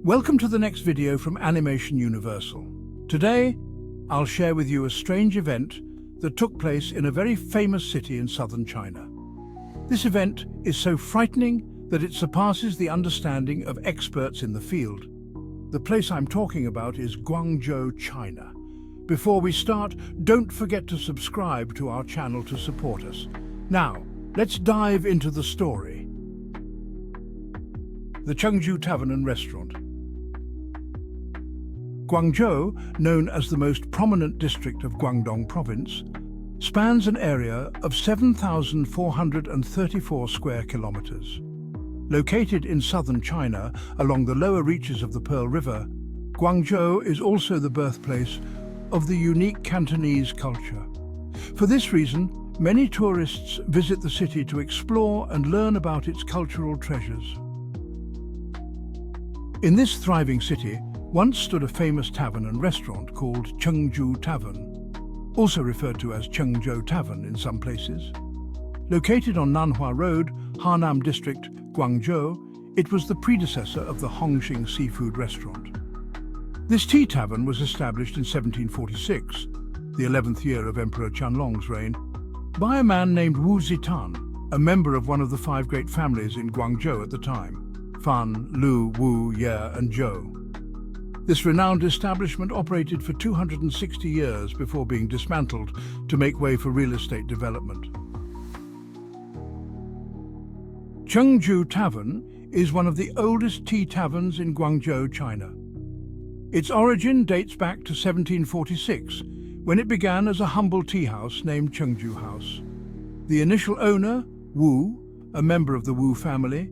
Welcome to the next video from Animation Universal. Today, I'll share with you a strange event that took place in a very famous city in southern China. This event is so frightening that it surpasses the understanding of experts in the field. The place I'm talking about is Guangzhou, China. Before we start, don't forget to subscribe to our channel to support us. Now, let's dive into the story. The Chengzhou Tavern and Restaurant. Guangzhou, known as the most prominent district of Guangdong Province, spans an area of 7,434 square kilometers. Located in southern China, along the lower reaches of the Pearl River, Guangzhou is also the birthplace of the unique Cantonese culture. For this reason, many tourists visit the city to explore and learn about its cultural treasures. In this thriving city, once stood a famous tavern and restaurant called Chengzhou Tavern, also referred to as Chengzhou Tavern in some places. Located on Nanhua Road, Hanam District, Guangzhou, it was the predecessor of the Hongxing seafood restaurant. This tea tavern was established in 1746, the 11th year of Emperor Qianlong's reign, by a man named Wu Zitan, a member of one of the five great families in Guangzhou at the time: Fan, Lu, Wu, Ye, and Zhou. This renowned establishment operated for 260 years before being dismantled to make way for real estate development. Chengzhou Tavern is one of the oldest tea taverns in Guangzhou, China. Its origin dates back to 1746, when it began as a humble tea house named Chengzhou House. The initial owner, Wu, a member of the Wu family,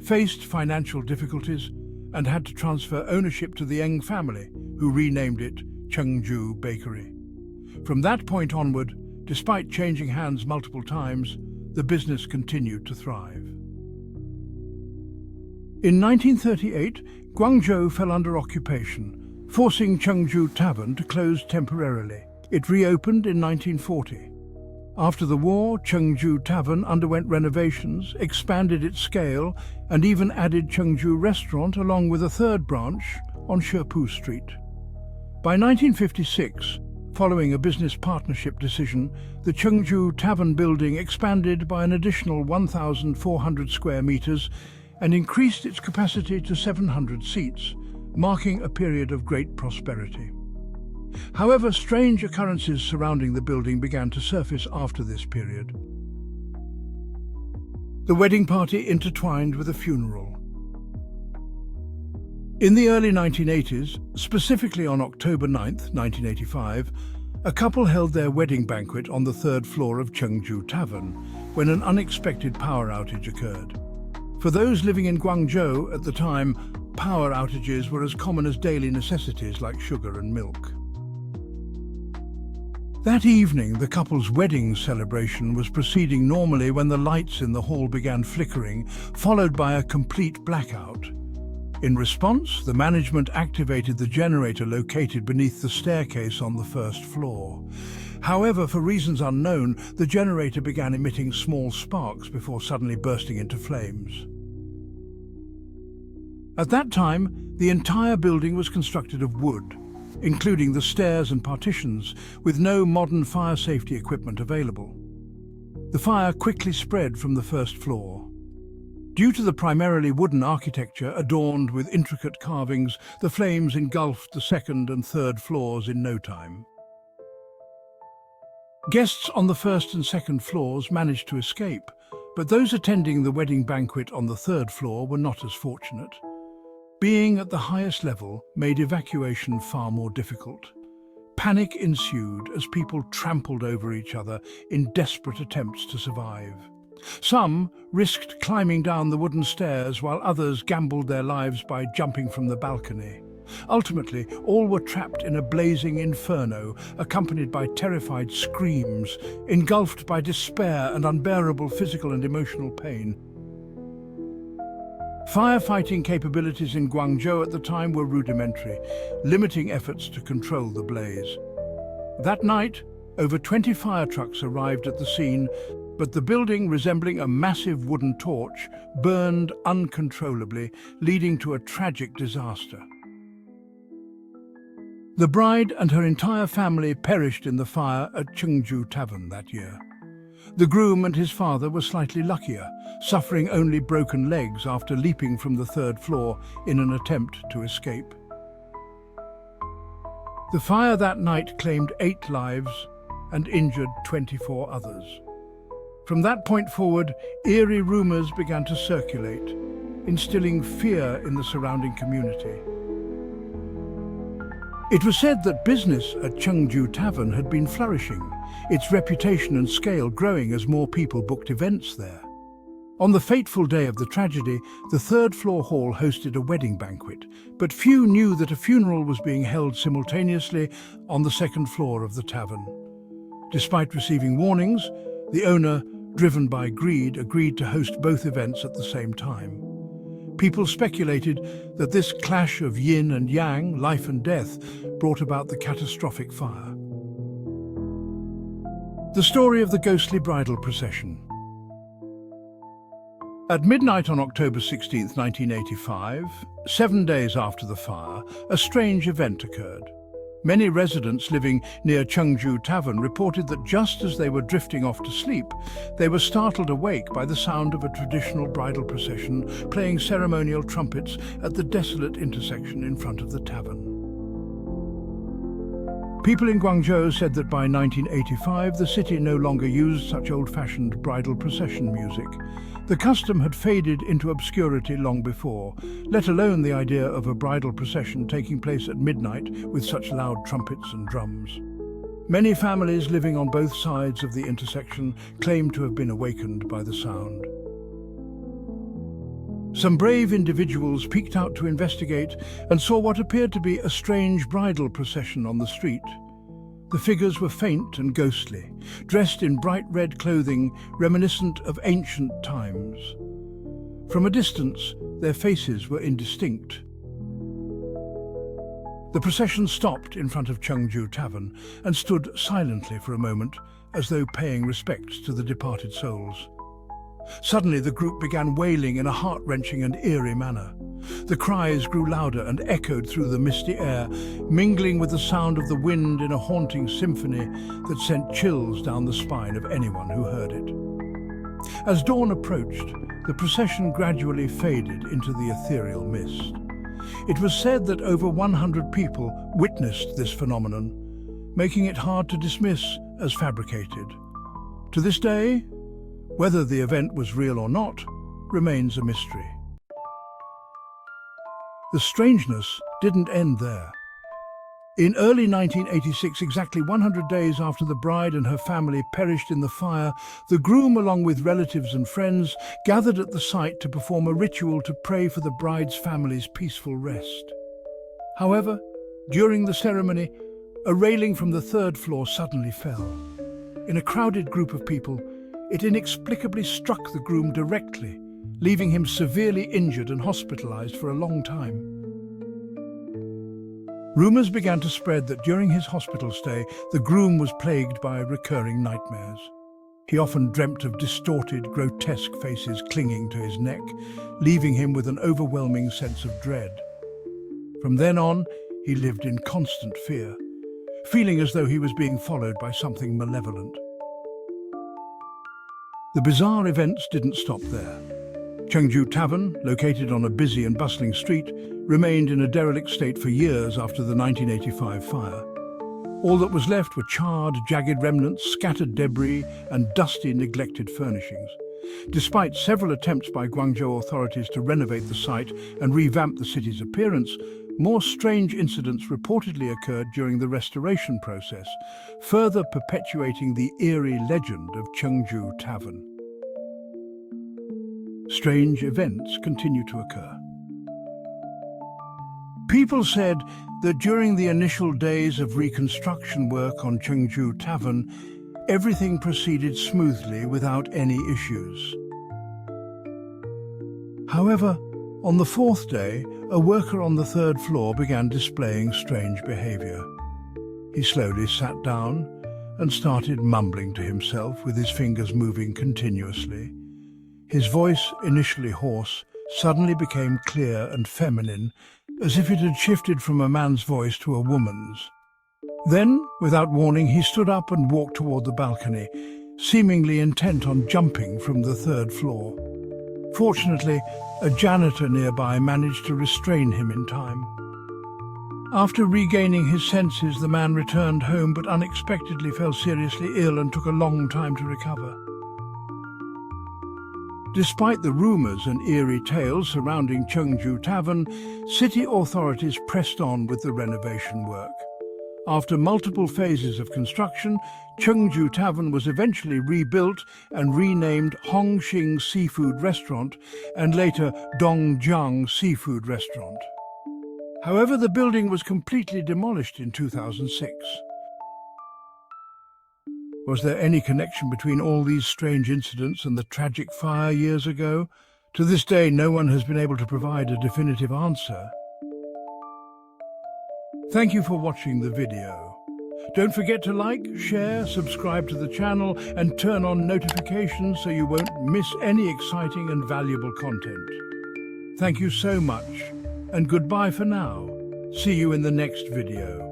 faced financial difficulties and had to transfer ownership to the Eng family, who renamed it Chengzhou Bakery. From that point onward, despite changing hands multiple times, the business continued to thrive. In 1938, Guangzhou fell under occupation, forcing Chengzhou Tavern to close temporarily. It reopened in 1940. After the war, Chengzhou Tavern underwent renovations, expanded its scale, and even added Chengzhou Restaurant along with a third branch on Shepu Street. By 1956, following a business partnership decision, the Chengzhou Tavern building expanded by an additional 1,400 square meters and increased its capacity to 700 seats, marking a period of great prosperity. However, strange occurrences surrounding the building began to surface after this period. The wedding party intertwined with a funeral. In the early 1980s, specifically on October 9, 1985, a couple held their wedding banquet on the third floor of Chengzhou Tavern when an unexpected power outage occurred. For those living in Guangzhou at the time, power outages were as common as daily necessities like sugar and milk. That evening, the couple's wedding celebration was proceeding normally when the lights in the hall began flickering, followed by a complete blackout. In response, the management activated the generator located beneath the staircase on the first floor. However, for reasons unknown, the generator began emitting small sparks before suddenly bursting into flames. At that time, the entire building was constructed of wood, including the stairs and partitions, with no modern fire safety equipment available. The fire quickly spread from the first floor. Due to the primarily wooden architecture adorned with intricate carvings, the flames engulfed the second and third floors in no time. Guests on the first and second floors managed to escape, but those attending the wedding banquet on the third floor were not as fortunate. Being at the highest level made evacuation far more difficult. Panic ensued as people trampled over each other in desperate attempts to survive. Some risked climbing down the wooden stairs while others gambled their lives by jumping from the balcony. Ultimately, all were trapped in a blazing inferno, accompanied by terrified screams, engulfed by despair and unbearable physical and emotional pain. Firefighting capabilities in Guangzhou at the time were rudimentary, limiting efforts to control the blaze. That night, over 20 fire trucks arrived at the scene, but the building, resembling a massive wooden torch, burned uncontrollably, leading to a tragic disaster. The bride and her entire family perished in the fire at Chengju Tavern that year. The groom and his father were slightly luckier, suffering only broken legs after leaping from the third floor in an attempt to escape. The fire that night claimed 8 lives and injured 24 others. From that point forward, eerie rumors began to circulate, instilling fear in the surrounding community. It was said that business at Chengju Tavern had been flourishing, its reputation and scale growing as more people booked events there. On the fateful day of the tragedy, the third-floor hall hosted a wedding banquet, but few knew that a funeral was being held simultaneously on the second floor of the tavern. Despite receiving warnings, the owner, driven by greed, agreed to host both events at the same time. People speculated that this clash of yin and yang, life and death, brought about the catastrophic fire. The story of the ghostly bridal procession. At midnight on October 16, 1985, 7 days after the fire, a strange event occurred. Many residents living near Chengju Tavern reported that just as they were drifting off to sleep, they were startled awake by the sound of a traditional bridal procession playing ceremonial trumpets at the desolate intersection in front of the tavern. People in Guangzhou said that by 1985, the city no longer used such old-fashioned bridal procession music. The custom had faded into obscurity long before, let alone the idea of a bridal procession taking place at midnight with such loud trumpets and drums. Many families living on both sides of the intersection claimed to have been awakened by the sound. Some brave individuals peeked out to investigate and saw what appeared to be a strange bridal procession on the street. The figures were faint and ghostly, dressed in bright red clothing reminiscent of ancient times. From a distance, their faces were indistinct. The procession stopped in front of Chengju Tavern and stood silently for a moment, as though paying respects to the departed souls. Suddenly, the group began wailing in a heart-wrenching and eerie manner. The cries grew louder and echoed through the misty air, mingling with the sound of the wind in a haunting symphony that sent chills down the spine of anyone who heard it. As dawn approached, the procession gradually faded into the ethereal mist. It was said that over 100 people witnessed this phenomenon, making it hard to dismiss as fabricated. To this day, whether the event was real or not remains a mystery. The strangeness didn't end there. In early 1986, exactly 100 days after the bride and her family perished in the fire, the groom, along with relatives and friends, gathered at the site to perform a ritual to pray for the bride's family's peaceful rest. However, during the ceremony, a railing from the third floor suddenly fell. In a crowded group of people, it inexplicably struck the groom directly, leaving him severely injured and hospitalized for a long time. Rumors began to spread that during his hospital stay, the groom was plagued by recurring nightmares. He often dreamt of distorted, grotesque faces clinging to his neck, leaving him with an overwhelming sense of dread. From then on, he lived in constant fear, feeling as though he was being followed by something malevolent. The bizarre events didn't stop there. Chengju Tavern, located on a busy and bustling street, remained in a derelict state for years after the 1985 fire. All that was left were charred, jagged remnants, scattered debris, and dusty, neglected furnishings. Despite several attempts by Guangzhou authorities to renovate the site and revamp the city's appearance, more strange incidents reportedly occurred during the restoration process, further perpetuating the eerie legend of Chengju Tavern. Strange events continue to occur. People said that during the initial days of reconstruction work on Chengju Tavern, everything proceeded smoothly without any issues. However, on the fourth day, a worker on the third floor began displaying strange behavior. He slowly sat down and started mumbling to himself with his fingers moving continuously. His voice, initially hoarse, suddenly became clear and feminine, as if it had shifted from a man's voice to a woman's. Then, without warning, he stood up and walked toward the balcony, seemingly intent on jumping from the third floor. Fortunately, a janitor nearby managed to restrain him in time. After regaining his senses, the man returned home but unexpectedly fell seriously ill and took a long time to recover. Despite the rumors and eerie tales surrounding Chengju Tavern, city authorities pressed on with the renovation work. After multiple phases of construction, Chengju Tavern was eventually rebuilt and renamed Hongxing Seafood Restaurant and later Dongjiang Seafood Restaurant. However, the building was completely demolished in 2006. Was there any connection between all these strange incidents and the tragic fire years ago? To this day, no one has been able to provide a definitive answer. Thank you for watching the video. Don't forget to like, share, subscribe to the channel and turn on notifications so you won't miss any exciting and valuable content. Thank you so much, and goodbye for now. See you in the next video.